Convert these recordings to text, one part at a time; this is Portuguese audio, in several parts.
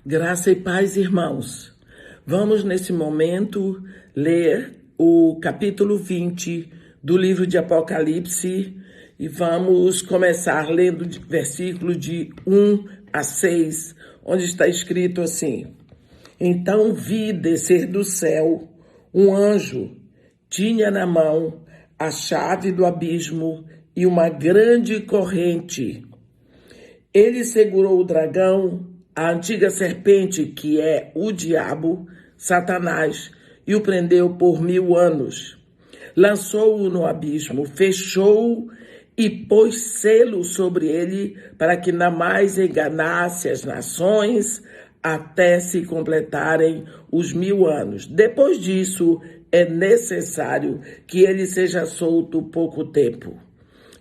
Graça e paz, irmãos. Vamos, nesse momento, ler o capítulo 20 do livro de Apocalipse e vamos começar lendo o versículo de 1 a 6, onde está escrito assim: Então vi descer do céu um anjo, tinha na mão a chave do abismo e uma grande corrente. Ele segurou o dragão, a antiga serpente, que é o diabo, Satanás, e o prendeu por 1000 anos. Lançou-o no abismo, fechou-o e pôs selo sobre ele, para que não mais enganasse as nações, até se completarem os 1000 anos. Depois disso, é necessário que ele seja solto pouco tempo.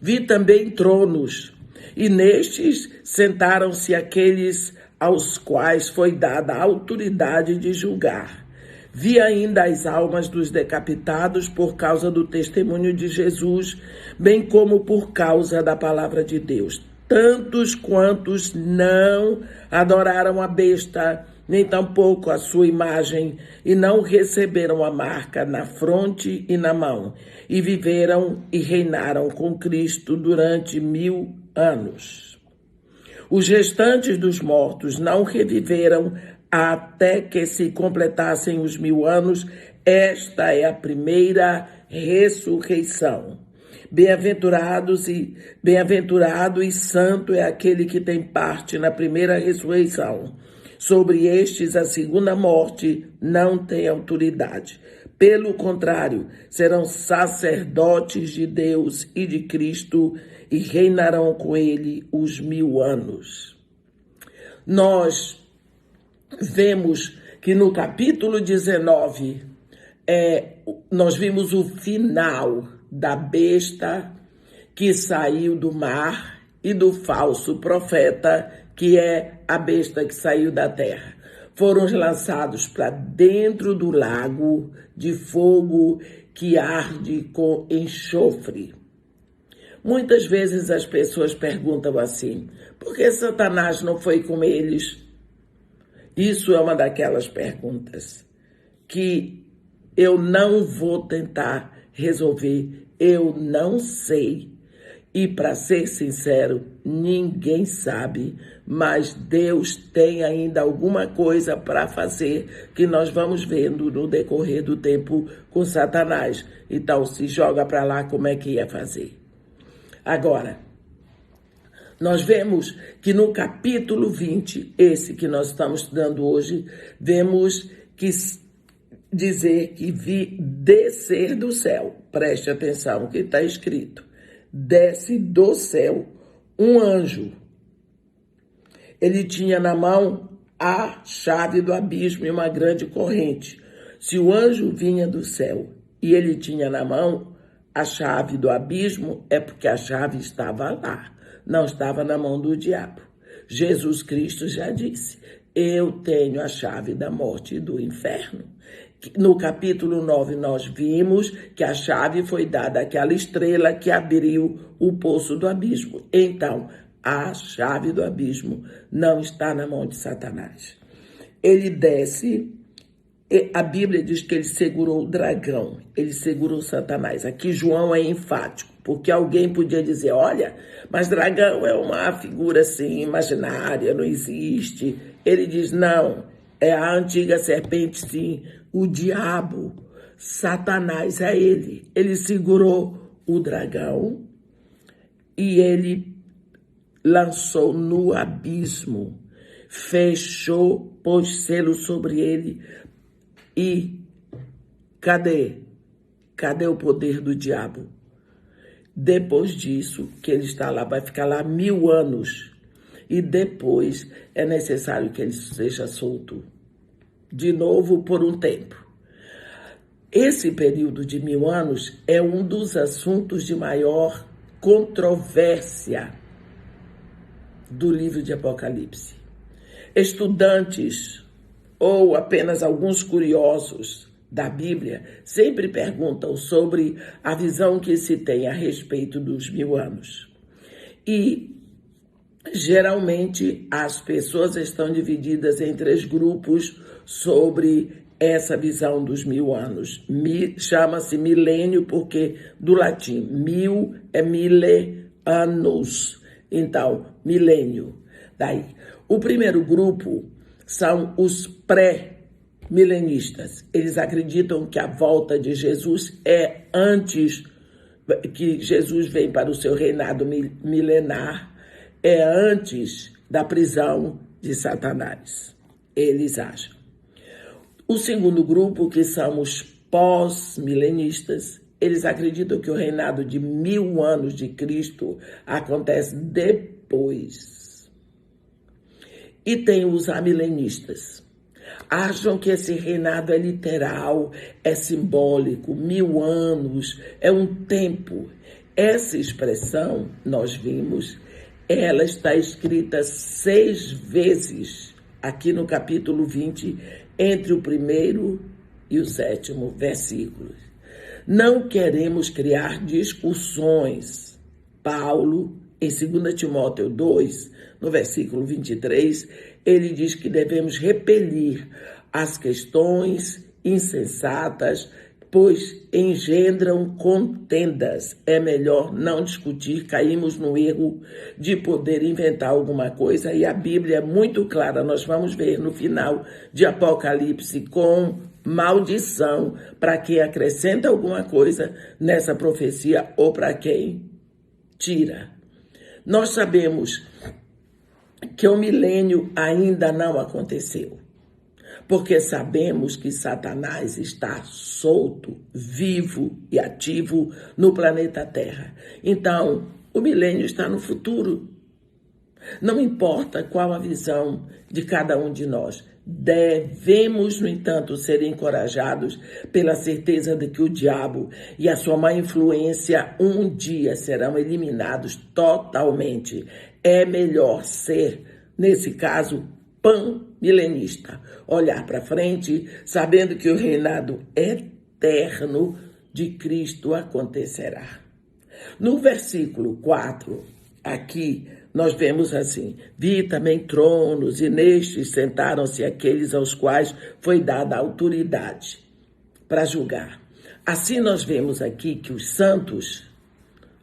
Vi também tronos, e nestes sentaram-se aqueles aos quais foi dada a autoridade de julgar. Vi ainda as almas dos decapitados por causa do testemunho de Jesus, bem como por causa da palavra de Deus. Tantos quantos não adoraram a besta, nem tampouco a sua imagem, e não receberam a marca na fronte e na mão, e viveram e reinaram com Cristo durante 1000 anos. Os restantes dos mortos não reviveram até que se completassem os 1000 anos. Esta é a primeira ressurreição. Bem-aventurado e santo é aquele que tem parte na primeira ressurreição. Sobre estes, a segunda morte não tem autoridade. Pelo contrário, serão sacerdotes de Deus e de Cristo e reinarão com ele os 1000 anos. Nós vemos que no capítulo 19, nós vimos o final da besta que saiu do mar e do falso profeta, que é a besta que saiu da terra. Foram lançados para dentro do lago de fogo que arde com enxofre. Muitas vezes as pessoas perguntam assim: por que Satanás não foi com eles? Isso é uma daquelas perguntas que eu não vou tentar resolver, eu não sei. E, para ser sincero, ninguém sabe, mas Deus tem ainda alguma coisa para fazer que nós vamos vendo no decorrer do tempo com Satanás. Então, se joga para lá, como é que ia fazer? Agora, nós vemos que no capítulo 20, esse que nós estamos estudando hoje, vemos que dizer que vi descer do céu. Preste atenção o que está escrito. Desce do céu um anjo. Ele tinha na mão a chave do abismo e uma grande corrente. Se o anjo vinha do céu e ele tinha na mão a chave do abismo, é porque a chave estava lá, não estava na mão do diabo. Jesus Cristo já disse: eu tenho a chave da morte e do inferno. No capítulo 9, nós vimos que a chave foi dada àquela estrela que abriu o poço do abismo. Então, a chave do abismo não está na mão de Satanás. Ele desce, a Bíblia diz que ele segurou o dragão, ele segurou Satanás. Aqui João é enfático, porque alguém podia dizer: olha, mas dragão é uma figura assim, imaginária, não existe. Ele diz: não, é a antiga serpente, sim, o diabo, Satanás é ele. Ele segurou o dragão e ele lançou no abismo, fechou, pôs selo sobre ele. E cadê? Cadê o poder do diabo? Depois disso, que ele está lá, vai ficar lá 1000 anos. E depois é necessário que ele seja solto de novo por um tempo. Esse período de 1000 anos é um dos assuntos de maior controvérsia do livro de Apocalipse. Estudantes ou apenas alguns curiosos da Bíblia sempre perguntam sobre a visão que se tem a respeito dos 1000 anos. E Geralmente, as pessoas estão divididas em 3 grupos sobre essa visão dos 1000 anos. Chama-se milênio porque, do latim, 1000 é mille anos. Então, milênio. Daí, o primeiro grupo são os pré-milenistas. Eles acreditam que a volta de Jesus é antes que Jesus vem para o seu reinado milenar, é antes da prisão de Satanás. Eles acham. O segundo grupo, que são os pós-milenistas, eles acreditam que o reinado de 1000 anos de Cristo acontece depois. E tem os amilenistas. Acham que esse reinado é literal, é simbólico, 1000 anos, é um tempo. Essa expressão, nós vimos, ela está escrita 6 vezes aqui no capítulo 20, entre o 1º e o 7º versículo. Não queremos criar discussões. Paulo, em 2 Timóteo 2, no versículo 23, ele diz que devemos repelir as questões insensatas, pois engendram contendas. É melhor não discutir, caímos no erro de poder inventar alguma coisa, e a Bíblia é muito clara, nós vamos ver no final de Apocalipse, com maldição para quem acrescenta alguma coisa nessa profecia ou para quem tira. Nós sabemos que o milênio ainda não aconteceu, porque sabemos que Satanás está solto, vivo e ativo no planeta Terra. Então, o milênio está no futuro. Não importa qual a visão de cada um de nós. Devemos, no entanto, ser encorajados pela certeza de que o diabo e a sua má influência um dia serão eliminados totalmente. É melhor ser, nesse caso, pan-milenista. Olhar para frente, sabendo que o reinado eterno de Cristo acontecerá. No versículo 4, aqui, nós vemos assim: vi também tronos, e nestes sentaram-se aqueles aos quais foi dada a autoridade para julgar. Assim nós vemos aqui que os santos,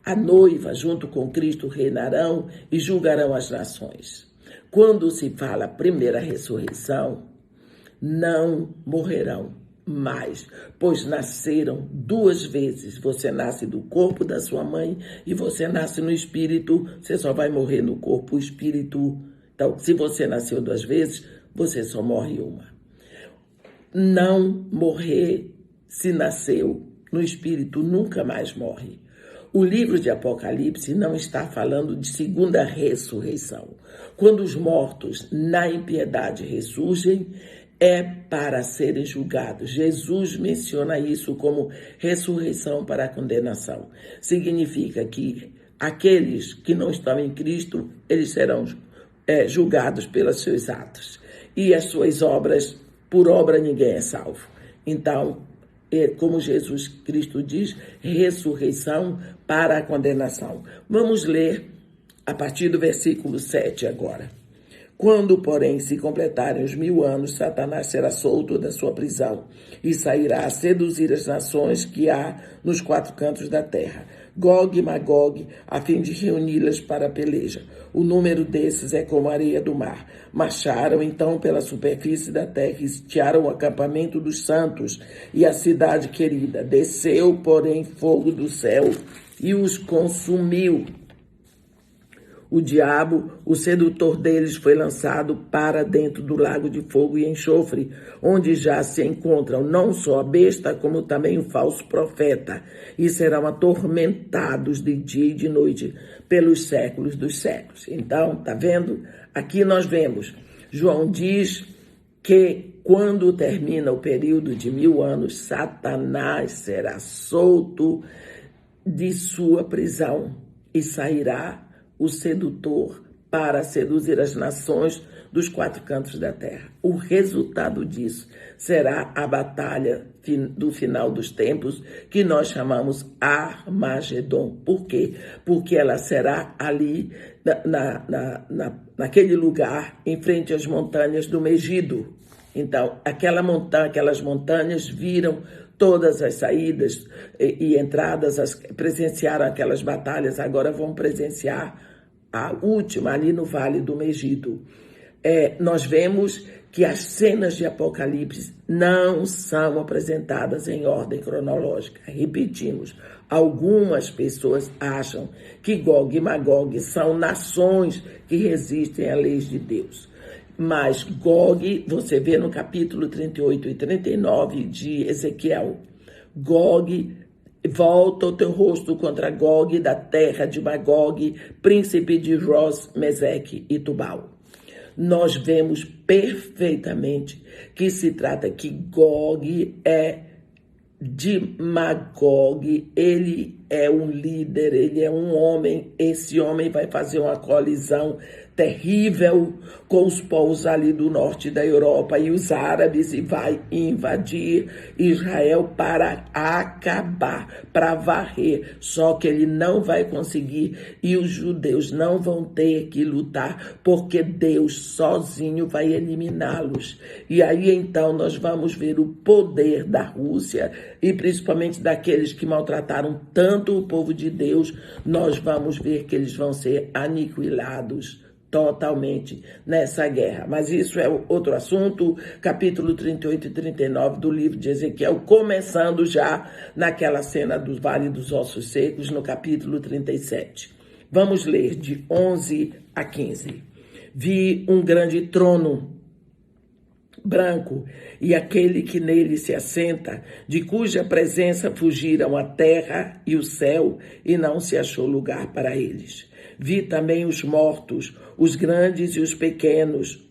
a noiva, junto com Cristo, reinarão e julgarão as nações. Quando se fala primeira ressurreição, não morrerão mais, pois nasceram 2 vezes. Você nasce do corpo da sua mãe e você nasce no espírito. Você só vai morrer no corpo, o espírito. Então, se você nasceu 2 vezes, você só morre uma. Não morrer, se nasceu no espírito, nunca mais morre. O livro de Apocalipse não está falando de segunda ressurreição. Quando os mortos na impiedade ressurgem, é para serem julgados. Jesus menciona isso como ressurreição para a condenação. Significa que aqueles que não estão em Cristo, eles serão julgados pelos seus atos. E as suas obras, por obra ninguém é salvo. Então, como Jesus Cristo diz, ressurreição para a condenação. Vamos ler a partir do versículo 7 agora. Quando, porém, se completarem os 1000 anos, Satanás será solto da sua prisão e sairá a seduzir as nações que há nos 4 cantos da terra, Gog e Magog, a fim de reuni-las para a peleja. O número desses é como a areia do mar. Marcharam então pela superfície da terra e sitiaram o acampamento dos santos e a cidade querida. Desceu, porém, fogo do céu e os consumiu. O diabo, o sedutor deles, foi lançado para dentro do lago de fogo e enxofre, onde já se encontram não só a besta, como também o falso profeta, e serão atormentados de dia e de noite pelos séculos dos séculos. Então, tá vendo? Aqui nós vemos, João diz que quando termina o período de 1000 anos, Satanás será solto de sua prisão e sairá o sedutor para seduzir as nações dos quatro cantos da terra. O resultado disso será a batalha do final dos tempos, que nós chamamos Armagedon. Por quê? Porque ela será ali, naquele lugar, em frente às montanhas do Megido. Então, aquelas montanhas viram todas as saídas e entradas, presenciaram aquelas batalhas, agora vão presenciar a última ali no Vale do Megido. Nós vemos que as cenas de Apocalipse não são apresentadas em ordem cronológica. Repetimos, algumas pessoas acham que Gog e Magog são nações que resistem às leis de Deus. Mas Gog, você vê no capítulo 38 e 39 de Ezequiel, Gog, volta o teu rosto contra Gog da terra de Magog, príncipe de Ros, Meseque e Tubal. Nós vemos perfeitamente que se trata que Gog é de Magog, ele é um líder, ele é um homem, esse homem vai fazer uma colisão terrível com os povos ali do norte da Europa e os árabes e vai invadir Israel para acabar, para varrer. Só que ele não vai conseguir e os judeus não vão ter que lutar porque Deus sozinho vai eliminá-los. E aí então nós vamos ver o poder da Rússia e principalmente daqueles que maltrataram tanto o povo de Deus, nós vamos ver que eles vão ser aniquilados totalmente nessa guerra. Mas isso é outro assunto, capítulo 38 e 39 do livro de Ezequiel, começando já naquela cena do Vale dos Ossos Secos, no capítulo 37. Vamos ler de 11 a 15. Vi um grande trono branco e aquele que nele se assenta, de cuja presença fugiram a terra e o céu, e não se achou lugar para eles. Vi também os mortos, os grandes e os pequenos,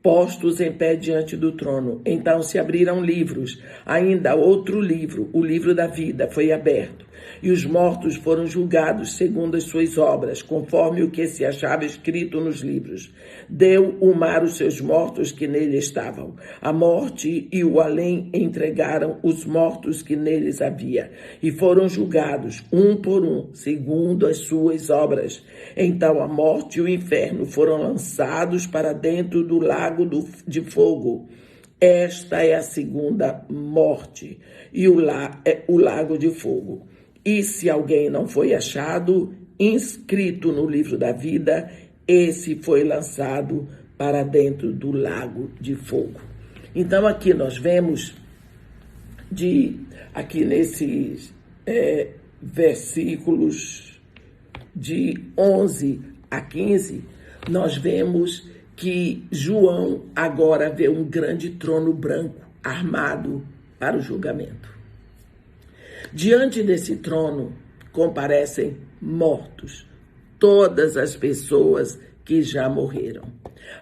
postos em pé diante do trono. Então se abriram livros, ainda outro livro, o livro da vida, foi aberto. E os mortos foram julgados segundo as suas obras, conforme o que se achava escrito nos livros. Deu o mar os seus mortos que nele estavam. A morte e o além entregaram os mortos que neles havia, e foram julgados, um por um, segundo as suas obras. Então a morte e o inferno foram lançados para dentro do lago de fogo. Esta é a segunda morte, e o lago de fogo. E se alguém não foi achado inscrito no livro da vida, esse foi lançado para dentro do lago de fogo. Então aqui nós vemos, aqui nesses versículos de 11 a 15, nós vemos que João agora vê um grande trono branco armado para o julgamento. Diante desse trono comparecem mortos, todas as pessoas que já morreram.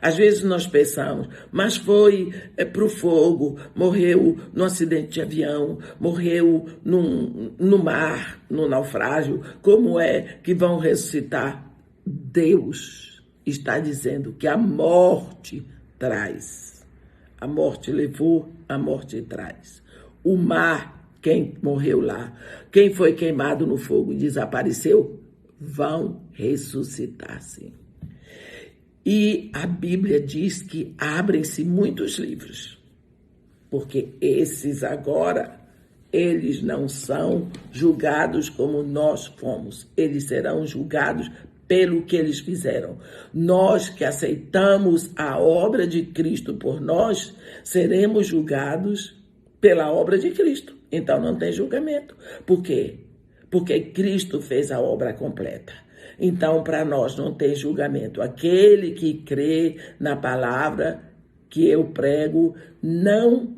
Às vezes nós pensamos, mas foi para o fogo, morreu no acidente de avião, morreu no mar, no naufrágio, como é que vão ressuscitar? Deus está dizendo que a morte traz. A morte levou, a morte traz. O mar, quem morreu lá, quem foi queimado no fogo e desapareceu, vão ressuscitar, sim. E a Bíblia diz que abrem-se muitos livros, porque esses agora, eles não são julgados como nós fomos, eles serão julgados pelo que eles fizeram. Nós que aceitamos a obra de Cristo por nós, seremos julgados pela obra de Cristo. Então não tem julgamento. Por quê? Porque Cristo fez a obra completa. Então para nós não tem julgamento. Aquele que crê na palavra que eu prego não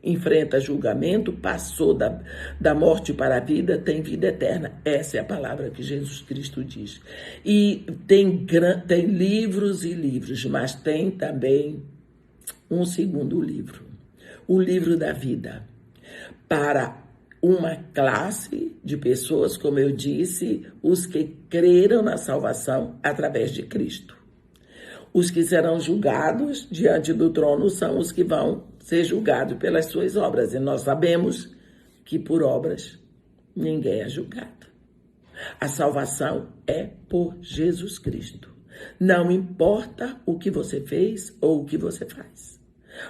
enfrenta julgamento, passou da morte para a vida, tem vida eterna. Essa é a palavra que Jesus Cristo diz. E tem livros e livros, mas tem também um segundo livro, o livro da vida, para uma classe de pessoas, como eu disse, os que creram na salvação através de Cristo. Os que serão julgados diante do trono são os que vão ser julgados pelas suas obras. E nós sabemos que por obras ninguém é julgado. A salvação é por Jesus Cristo. Não importa o que você fez ou o que você faz.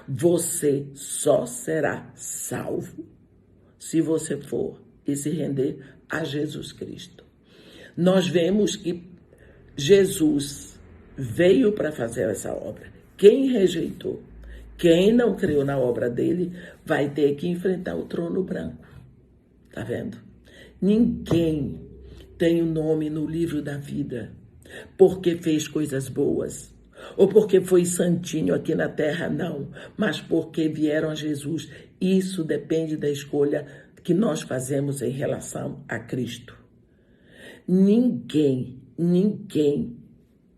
Você só será salvo se você for e se render a Jesus Cristo. Nós vemos que Jesus veio para fazer essa obra. Quem rejeitou, quem não creu na obra dele, vai ter que enfrentar o trono branco. Tá vendo? Ninguém tem o nome no livro da vida porque fez coisas boas ou porque foi santinho aqui na terra, não, mas porque vieram a Jesus. Isso depende da escolha que nós fazemos em relação a Cristo. Ninguém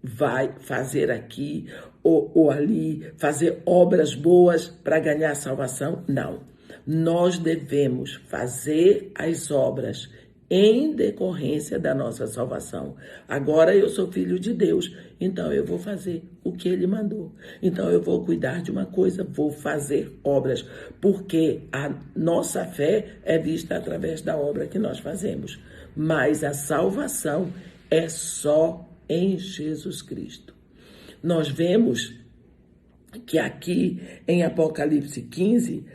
vai fazer aqui ou ali, fazer obras boas para ganhar salvação, não. Nós devemos fazer as obras em decorrência da nossa salvação. Agora eu sou filho de Deus, então eu vou fazer o que Ele mandou. Então eu vou cuidar de uma coisa, vou fazer obras, porque a nossa fé é vista através da obra que nós fazemos. Mas a salvação é só em Jesus Cristo. Nós vemos que aqui em Apocalipse 15,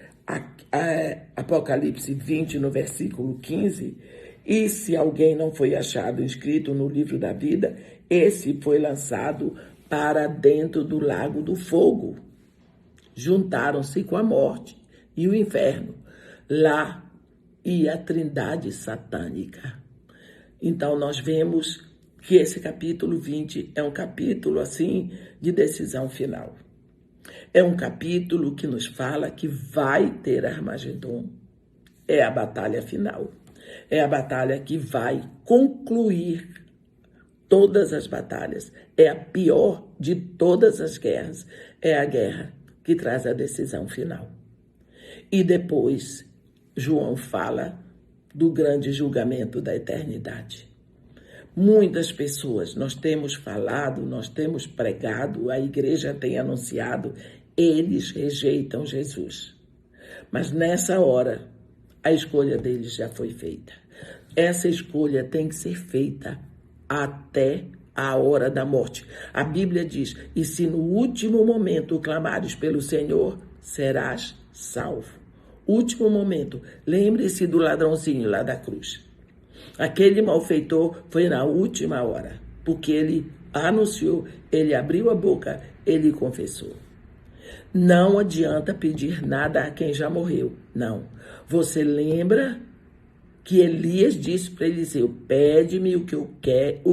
Apocalipse 20, no versículo 15, e se alguém não foi achado inscrito no livro da vida, esse foi lançado para dentro do lago do fogo. Juntaram-se com a morte e o inferno. Lá ia a trindade satânica. Então nós vemos que esse capítulo 20 é um capítulo, assim, de decisão final. É um capítulo que nos fala que vai ter Armagedon. É a batalha final. É a batalha que vai concluir todas as batalhas. É a pior de todas as guerras. É a guerra que traz a decisão final. E depois, João fala do grande julgamento da eternidade. Muitas pessoas, nós temos falado, nós temos pregado, a igreja tem anunciado, eles rejeitam Jesus. Mas nessa hora, a escolha deles já foi feita. Essa escolha tem que ser feita até a hora da morte. A Bíblia diz, e se no último momento clamares pelo Senhor, serás salvo. Último momento, lembre-se do ladrãozinho lá da cruz. Aquele malfeitor foi na última hora, porque ele anunciou, ele abriu a boca, ele confessou. Não adianta pedir nada a quem já morreu, não. Você lembra que Elias disse para Eliseu, pede-me o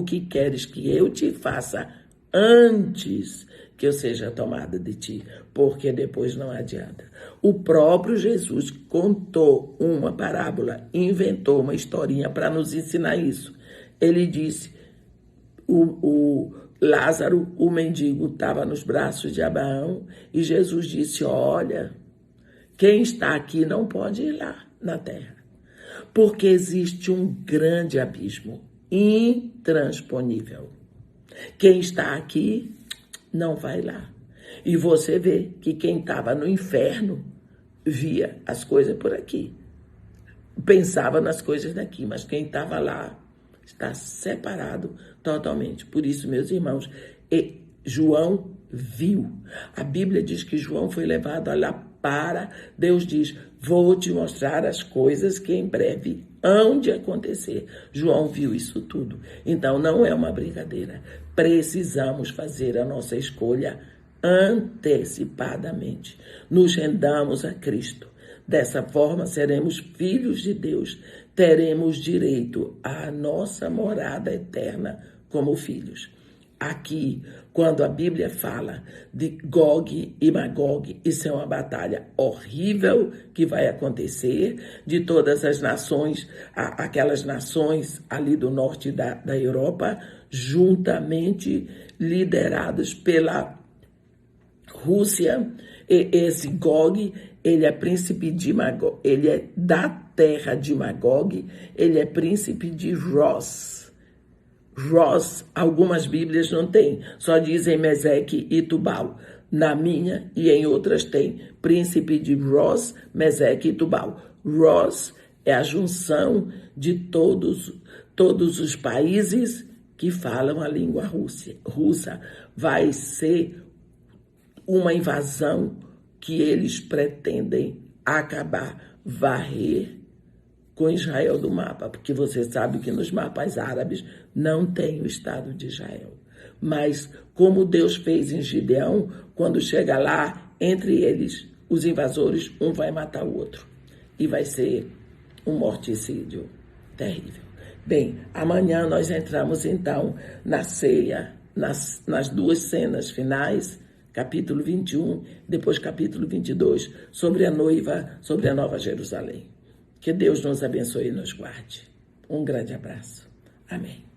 que queres que eu te faça antes que eu seja tomada de ti, porque depois não adianta. O próprio Jesus contou uma parábola, inventou uma historinha para nos ensinar isso. Ele disse, o Lázaro, o mendigo, estava nos braços de Abraão e Jesus disse, olha, quem está aqui não pode ir lá na terra, porque existe um grande abismo intransponível. Quem está aqui não vai lá. E você vê que quem estava no inferno via as coisas por aqui. Pensava nas coisas daqui, mas quem estava lá está separado totalmente. Por isso, meus irmãos, João viu. A Bíblia diz que João foi levado lá para. Deus diz, vou te mostrar as coisas que em breve hão de acontecer. João viu isso tudo. Então, não é uma brincadeira. Precisamos fazer a nossa escolha antecipadamente. Nos rendamos a Cristo. Dessa forma, seremos filhos de Deus. Teremos direito à nossa morada eterna como filhos. Aqui, quando a Bíblia fala de Gog e Magog, isso é uma batalha horrível que vai acontecer de todas as nações, aquelas nações ali do norte da Europa, juntamente lideradas pela Rússia. E esse Gog, ele é príncipe de Magog, ele é da terra de Magog, ele é príncipe de Ros. Ros, algumas Bíblias não tem, só dizem Meseque e Tubal. Na minha e em outras tem príncipe de Ros, Meseque e Tubal. Ros é a junção de todos os países que falam a língua russa. Vai ser uma invasão que eles pretendem acabar, varrer com Israel do mapa, porque você sabe que nos mapas árabes não tem o Estado de Israel. Mas como Deus fez em Gideão, quando chega lá, entre eles, os invasores, um vai matar o outro. E vai ser um morticídio terrível. Bem, amanhã nós entramos então na ceia, nas duas cenas finais, capítulo 21, depois capítulo 22, sobre a noiva, sobre a Nova Jerusalém. Que Deus nos abençoe e nos guarde. Um grande abraço. Amém.